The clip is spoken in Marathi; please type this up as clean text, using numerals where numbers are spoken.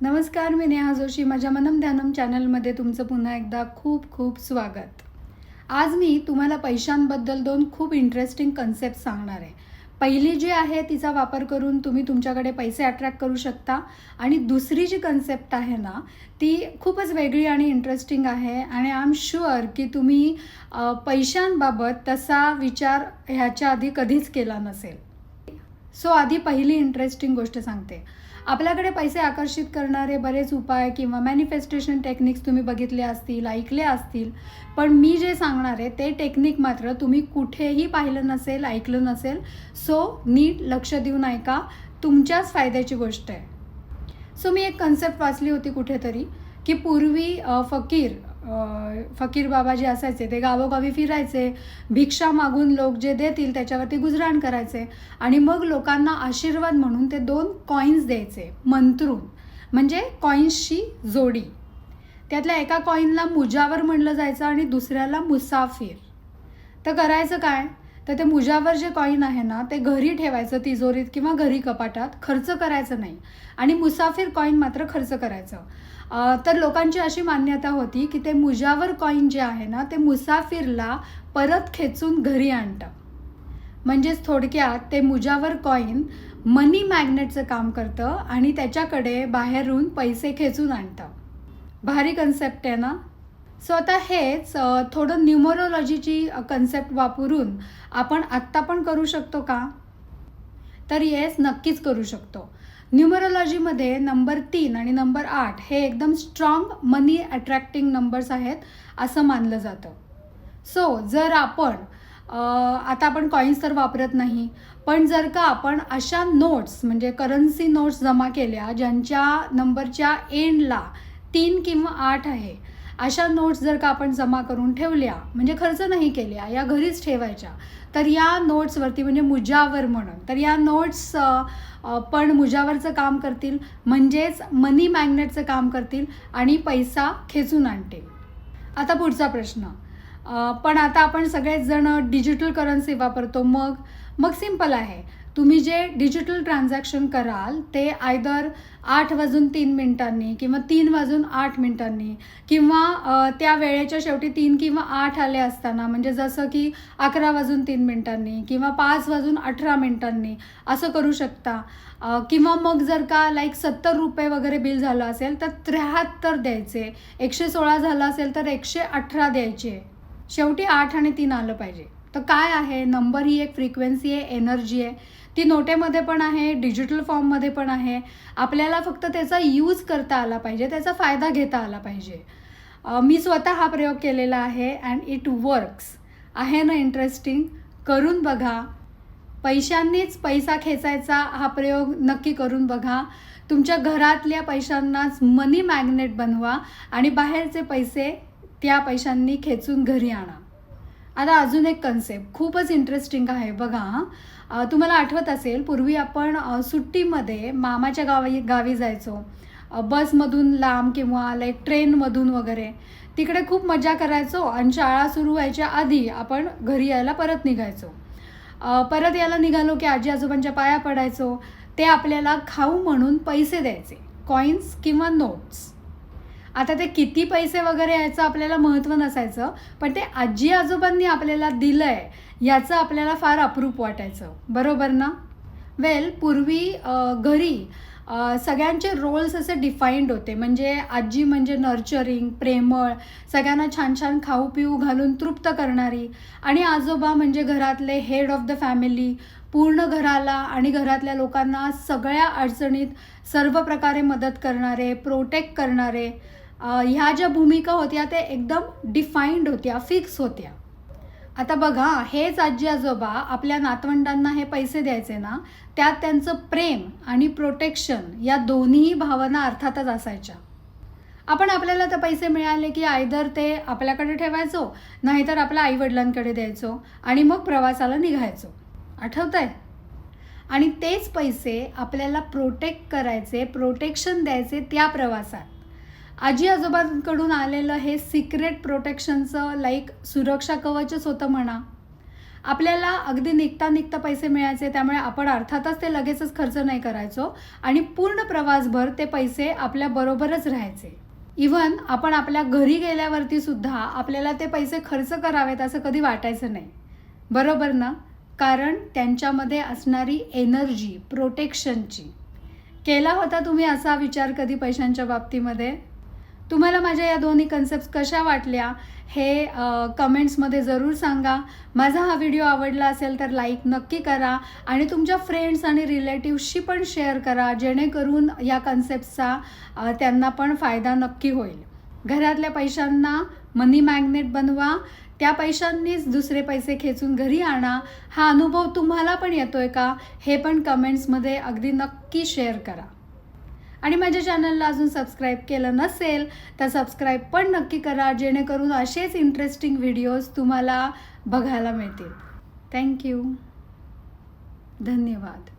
नमस्कार, मी नेहा जोशी. माझ्या मनम ध्यानम चॅनलमध्ये तुमचं पुन्हा एकदा खूप खूप स्वागत. आज मी तुम्हाला पैशांबद्दल 2 खूप इंटरेस्टिंग कन्सेप्ट सांगणार आहे. पहिली जी आहे तिचा वापर करून तुम्ही तुमच्याकडे पैसे अट्रॅक्ट करू शकता आणि दुसरी जी कन्सेप्ट आहे ना ती खूपच वेगळी आणि इंटरेस्टिंग आहे आणि आय एम शुअर की तुम्ही पैशांबाबत तसा विचार ह्याच्या आधी कधीच केला नसेल. सो आधी पहिली इंटरेस्टिंग गोष्ट सांगते. आपल्याकडे पैसे आकर्षित करणारे बरेच उपाय किंवा मॅनिफेस्टेशन टेक्निक्स तुम्ही बघितले असतील, ऐकले असतील. पण मी जे सांगणार आहे ते टेक्निक मात्र तुम्ही कुठेही पाहिलं नसेल, ऐकलं नसेल. सो नीट लक्ष देऊन ऐका, तुमच्याच फायद्याची गोष्ट आहे. सो मी एक कन्सेप्ट वाचली होती कुठेतरी की पूर्वी फकीर बाबा जे असायचे ते गावोगावी फिरायचे, भिक्षा मागून लोक जे देतील त्याच्यावरती गुजराण करायचे आणि मग लोकांना आशीर्वाद म्हणून ते 2 कॉईन्स द्यायचे मंत्रून, म्हणजे कॉईन्सची जोडी. त्यातल्या एका कॉईनला मुजावर म्हणलं जायचं आणि दुसऱ्याला मुसाफिर. तर करायचं काय, तर ते मुजावर जे कॉईन आहे ना ते घरी ठेवायचं तिजोरीत किंवा घरी कपाटात, खर्च करायचं नाही. आणि मुसाफिर कॉईन मात्र खर्च करायचं. तर लोकांची अशी मान्यता होती की ते मुजावर कॉईन जे आहे ना ते मुसाफिरला परत खेचून घरी आणतं. म्हणजेच थोडक्यात ते मुजावर कॉईन मनी मॅग्नेटचं काम करतं आणि त्याच्याकडे बाहेरून पैसे खेचून आणतं. भारी कन्सेप्ट आहे ना. सो आता हेच थोडं न्यूमरोलॉजीची कन्सेप्ट वापरून आपण आत्ता पण करू शकतो का, तर येस, नक्कीच करू शकतो. न्यूमरोलॉजीमध्ये नंबर 3 आणि नंबर 8 हे एकदम स्ट्रॉंग मनी अट्रॅक्टिंग नंबर्स आहेत असं मानलं जातं. सो जर आता आपण कॉईन्स तर वापरत नाही, पण जर का आपण अशा नोट्स म्हणजे करन्सी नोट्स जमा केल्या ज्यांच्या नंबरच्या एंडला 3 किंवा 8 आहे, अशा नोट्स जर का आपण जमा करून ठेवल्या, म्हणजे खर्च नाही केल्या, या घरीच ठेवायच्या, तर या नोट्सवरती म्हणजे मुजावर म्हणून, तर या नोट्स पण मुजावरचं काम करतील, म्हणजेच मनी मॅग्नेटचं काम करतील आणि पैसा खेचून आणतील. आता पुढचा प्रश्न, पण आता आपण सगळेच जण डिजिटल करन्सी वापरतो. मग सिंपल आहे. तुम्ही जे डिजिटल ट्रान्झॅक्शन कराल ते आयदर 8:03 किंवा 3:08 किंवा त्या वेळेच्या शेवटी 3 किंवा 8 आले असताना, म्हणजे जसं की 11:03 किंवा 5:18 असं करू शकता. किंवा मग जर का लाईक ₹70 वगैरे बिल झालं असेल तर 73 द्यायचे, 116 झालं असेल तर 118 द्यायचे. शेवटी 8 आणि 3 आलं पाहिजे. तर काय आहे, नंबर ही एक फ्रिक्वेन्सी आहे, एनर्जी आहे. ती नोटेमध्ये पण आहे, डिजिटल फॉर्ममध्ये पण आहे. आपल्याला फक्त त्याचा यूज करता आला पाहिजे, त्याचा फायदा घेता आला पाहिजे. मी स्वतः हा प्रयोग केलेला आहे अँड इट वर्क्स. आहे ना इंटरेस्टिंग? करून बघा. पैशांनीच पैसा खेचायचा हा प्रयोग नक्की करून बघा. तुमच्या घरातल्या पैशांनाच मनी मॅग्नेट बनवा आणि बाहेरचे पैसे त्या पैशांनी खेचून घरी आणा. आता अजून एक कन्सेप्ट खूपच इंटरेस्टिंग आहे बघा. तुम्हाला आठवत असेल, पूर्वी आपण सुट्टीमध्ये मामाच्या गावी जायचो, बसमधून लांब किंवा लाईक ट्रेनमधून वगैरे. तिकडे खूप मजा करायचो आणि शाळा सुरू व्हायच्या आधी आपण घरी यायला परत निघायचो. परत यायला निघालो की आजी आजोबांच्या पाया पडायचो. ते आपल्याला खाऊ म्हणून पैसे द्यायचे, कॉईन्स किंवा नोट्स. आता ते किती पैसे वगैरे याचं आपल्याला महत्त्व नसायचं, पण ते आजी आजोबांनी आपल्याला दिलं आहे याचं आपल्याला फार अप्रूप वाटायचं, बरोबर ना. पूर्वी घरी सगळ्यांचे रोल्स असे डिफाईंड होते. म्हणजे आजी म्हणजे नर्चरिंग, प्रेमळ, सगळ्यांना छान छान खाऊ पिऊ घालून तृप्त करणारी, आणि आजोबा म्हणजे घरातले हेड ऑफ द फॅमिली, पूर्ण घराला आणि घरातल्या लोकांना सगळ्या अडचणीत सर्व प्रकारे मदत करणारे, प्रोटेक्ट करणारे. ह्या ज्या भूमिका होत्या त्या एकदम डिफाईंड होत्या, फिक्स होत्या. आता बघा, हेच आजी आजोबा आपल्या नातवंडांना हे पैसे द्यायचे ना, त्यात त्यांचं प्रेम आणि प्रोटेक्शन या दोन्ही भावना अर्थातच असायच्या. आपल्याला तर पैसे मिळाले की आयदर ते आपल्याकडे ठेवायचो, नाहीतर आपल्या आईवडिलांकडे द्यायचो आणि मग प्रवासाला निघायचो. आठवतंय? आणि तेच पैसे आपल्याला प्रोटेक्ट करायचे, प्रोटेक्शन द्यायचे त्या प्रवासात. आजी आजोबांकडून आलेलं हे सिक्रेट प्रोटेक्शनचं लाईक सुरक्षा कवचच होतं म्हणा. आपल्याला अगदी निघता पैसे मिळायचे, त्यामुळे आपण अर्थातच ते लगेचच खर्च नाही करायचो आणि पूर्ण प्रवासभर ते पैसे आपल्याबरोबरच राहायचे. इवन आपण आपल्या घरी गेल्यावरती सुद्धा आपल्याला ते पैसे खर्च करावेत असं कधी वाटायचं नाही, बरोबर ना? कारण त्यांच्यामध्ये असणारी एनर्जी प्रोटेक्शनची. केला होता तुम्ही असा विचार कधी पैशांच्या बाबतीमध्ये? तुम्हाला माझ्या या दोन्ही कन्सेप्ट्स कशा वाटल्या हे कमेंट्समध्ये जरूर सांगा. माझा हा व्हिडिओ आवडला असेल तर लाईक नक्की करा आणि तुमच्या फ्रेंड्स आणि रिलेटिव्सशी पण शेअर करा, जेणेकरून या कन्सेप्ट्सचा त्यांना पण फायदा नक्की होईल. घरातल्या पैशांना मनी मॅग्नेट बनवा, त्या पैशांनीच दुसरे पैसे खेचून घरी आणा. हा अनुभव तुम्हाला पण येतोय का हे पण कमेंट्समध्ये अगदी नक्की शेअर करा. आणि माझ्या चॅनलला अजून सबस्क्राईब केलं नसेल तर सबस्क्राईब पण नक्की करा, जेणेकरून असेच इंटरेस्टिंग व्हिडिओज तुम्हाला बघायला मिळतील. थँक्यू. धन्यवाद.